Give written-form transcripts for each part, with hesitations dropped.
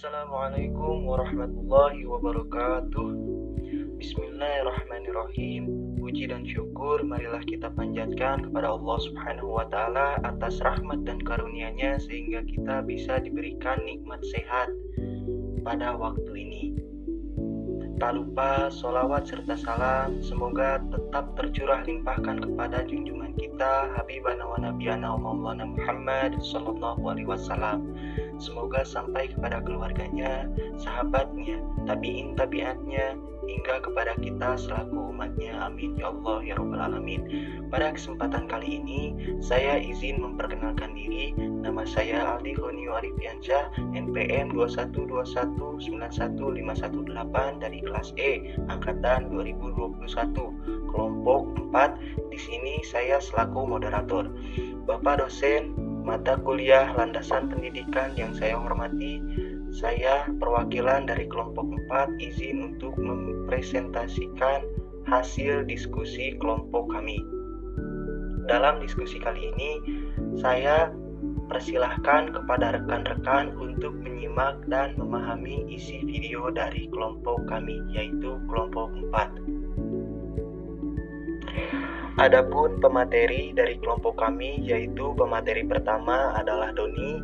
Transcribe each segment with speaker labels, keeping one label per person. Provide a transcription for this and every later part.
Speaker 1: Assalamualaikum warahmatullahi wabarakatuh. Bismillahirrahmanirrahim. Puji dan syukur marilah kita panjatkan kepada Allah Subhanahu wa Ta'ala atas rahmat dan karunia-Nya sehingga kita bisa diberikan nikmat sehat pada waktu ini. Tak lupa sholawat serta salam semoga tetap tercurah limpahkan kepada junjungan kita Habibana wa Nabiyana wa Maulana Muhammad sallallahu alaihi wasallam. Semoga sampai kepada keluarganya, sahabatnya, tabi'in-tabi'atnya, hingga kepada kita selaku umatnya. Amin ya Allah ya Rabbal Alamin. Pada kesempatan kali ini saya izin memperkenalkan diri. Nama saya Aldi Khonio Arifiansyah, NPM 212191518 dari kelas E angkatan 2021 kelompok 4. Di sini saya selaku moderator. Bapak dosen mata kuliah landasan pendidikan yang saya hormati, saya perwakilan dari kelompok 4 izin untuk mempresentasikan hasil diskusi kelompok kami. Dalam diskusi kali ini, saya persilahkan kepada rekan-rekan untuk menyimak dan memahami isi video dari kelompok kami, yaitu kelompok 4. Adapun pemateri dari kelompok kami, yaitu pemateri pertama adalah Doni,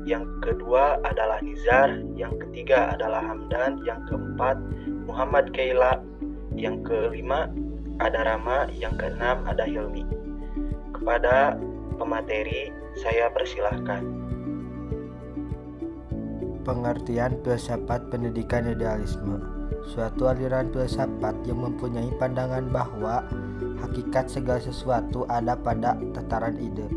Speaker 1: yang kedua adalah Nizar, yang ketiga adalah Hamdan, yang keempat Muhammad Kaila, yang kelima ada Rama, yang keenam ada Hilmi. Kepada pemateri saya persilahkan.
Speaker 2: Pengertian filsafat pendidikan idealisme. Suatu aliran filsafat yang mempunyai pandangan bahwa hakikat segala sesuatu ada pada tataran ide.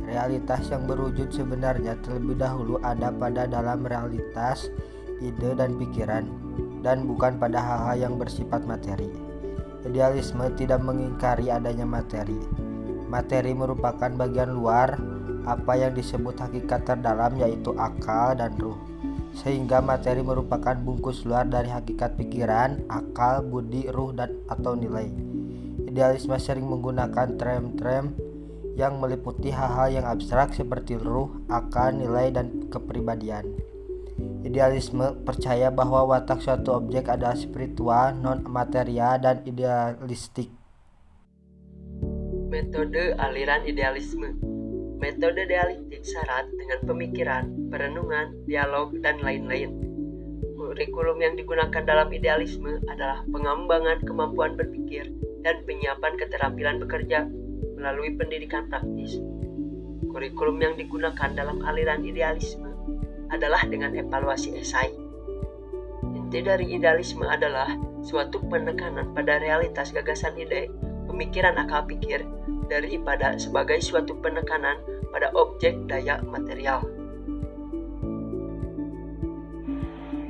Speaker 2: Realitas yang berwujud sebenarnya terlebih dahulu ada pada dalam realitas, ide dan pikiran, dan bukan pada hal-hal yang bersifat materi. Idealisme tidak mengingkari adanya materi. Materi merupakan bagian luar apa yang disebut hakikat terdalam, yaitu akal dan ruh. Sehingga materi merupakan bungkus luar dari hakikat pikiran, akal, budi, ruh, dan atau nilai. Idealisme sering menggunakan term-term yang meliputi hal-hal yang abstrak seperti ruh, akal, nilai, dan kepribadian. Idealisme percaya bahwa watak suatu objek adalah spiritual, non-material, dan idealistik.
Speaker 3: Metode aliran idealisme. Metode dialektik syarat dengan pemikiran, perenungan, dialog, dan lain-lain. Kurikulum yang digunakan dalam idealisme adalah pengembangan kemampuan berpikir dan penyiapan keterampilan bekerja melalui pendidikan praktis. Kurikulum yang digunakan dalam aliran idealisme adalah dengan evaluasi esai. Inti dari idealisme adalah suatu penekanan pada realitas gagasan ide, pemikiran akal pikir, daripada sebagai suatu penekanan pada objek daya material.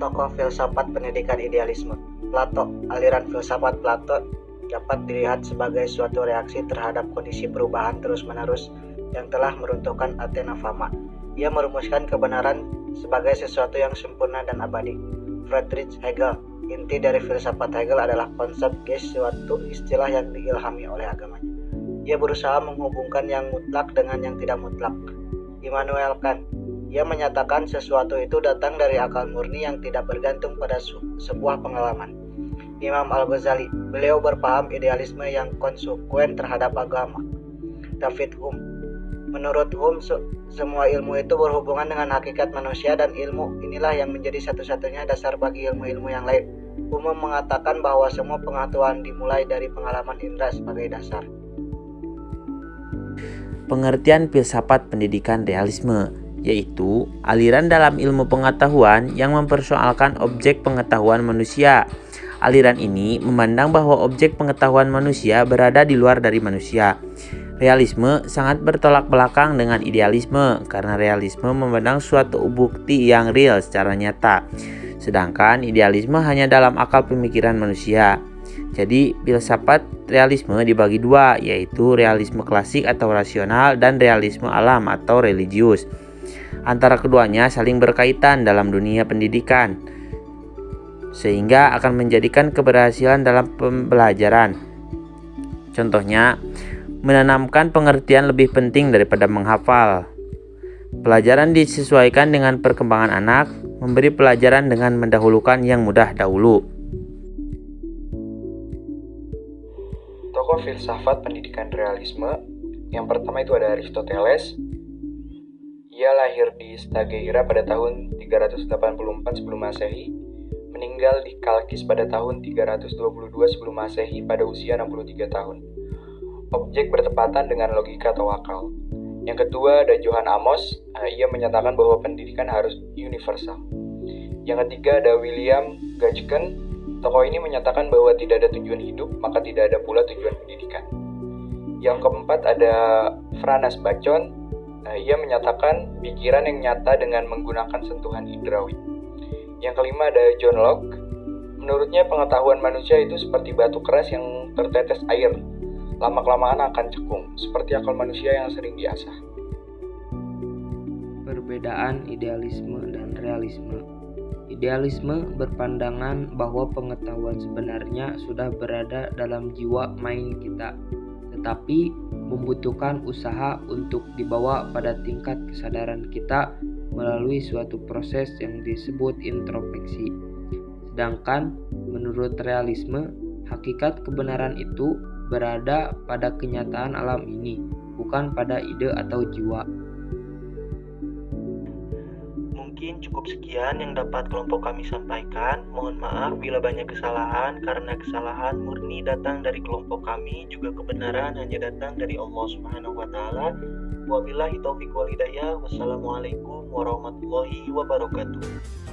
Speaker 1: Tokoh filsafat pendidikan idealisme. Plato. Aliran filsafat Plato dapat dilihat sebagai suatu reaksi terhadap kondisi perubahan terus-menerus yang telah meruntuhkan Athena Fama. Ia merumuskan kebenaran sebagai sesuatu yang sempurna dan abadi. Friedrich Hegel. Inti dari filsafat Hegel adalah konsep Geist, suatu istilah yang diilhami oleh agamanya. Ia berusaha menghubungkan yang mutlak dengan yang tidak mutlak. Immanuel Kant. Ia menyatakan sesuatu itu datang dari akal murni yang tidak bergantung pada sebuah pengalaman. Imam Al-Ghazali. Beliau berpaham idealisme yang konsekuen terhadap agama. David Hume. Menurut Hume, semua ilmu itu berhubungan dengan hakikat manusia, dan ilmu inilah yang menjadi satu-satunya dasar bagi ilmu-ilmu yang lain. Hume mengatakan bahwa semua pengetahuan dimulai dari pengalaman indera sebagai dasar.
Speaker 4: Pengertian filsafat pendidikan realisme, yaitu aliran dalam ilmu pengetahuan yang mempersoalkan objek pengetahuan manusia. Aliran ini memandang bahwa objek pengetahuan manusia berada di luar dari manusia. Realisme sangat bertolak belakang dengan idealisme karena realisme memandang suatu bukti yang real secara nyata, sedangkan idealisme hanya dalam akal pemikiran manusia. Jadi filsafat realisme dibagi dua, yaitu realisme klasik atau rasional dan realisme alam atau religius. Antara keduanya saling berkaitan dalam dunia pendidikan, sehingga akan menjadikan keberhasilan dalam pembelajaran. Contohnya, menanamkan pengertian lebih penting daripada menghafal. Pelajaran disesuaikan dengan perkembangan anak, memberi pelajaran dengan mendahulukan yang mudah dahulu.
Speaker 5: Tokoh filsafat pendidikan realisme, yang pertama itu ada Aristoteles. Ia lahir di Stagira pada tahun 384 sebelum Masehi, meninggal di Kalkis pada tahun 322 sebelum Masehi pada usia 63 tahun. Objek bertepatan dengan logika atau akal. Yang kedua ada Johann Amos, ia menyatakan bahwa pendidikan harus universal. Yang ketiga ada William Gudgeon, tokoh ini menyatakan bahwa tidak ada tujuan hidup, maka tidak ada pula tujuan pendidikan. Yang keempat ada Franz Bacon, ia menyatakan pikiran yang nyata dengan menggunakan sentuhan indrawi. Yang kelima ada John Locke, menurutnya pengetahuan manusia itu seperti batu keras yang tertetes air, lama-kelamaan akan cekung, seperti akal manusia yang sering diasah.
Speaker 6: Perbedaan idealisme dan realisme. Idealisme berpandangan bahwa pengetahuan sebenarnya sudah berada dalam jiwa main kita, tetapi membutuhkan usaha untuk dibawa pada tingkat kesadaran kita melalui suatu proses yang disebut introspeksi. Sedangkan menurut realisme, hakikat kebenaran itu berada pada kenyataan alam ini, bukan pada ide atau jiwa.
Speaker 1: Mungkin cukup sekian yang dapat kelompok kami sampaikan. Mohon maaf bila banyak kesalahan, karena kesalahan murni datang dari kelompok kami, juga kebenaran hanya datang dari Allah Subhanahu wa taala. Wabillahi taufiq wal hidayah. Wassalamualaikum warahmatullahi wabarakatuh.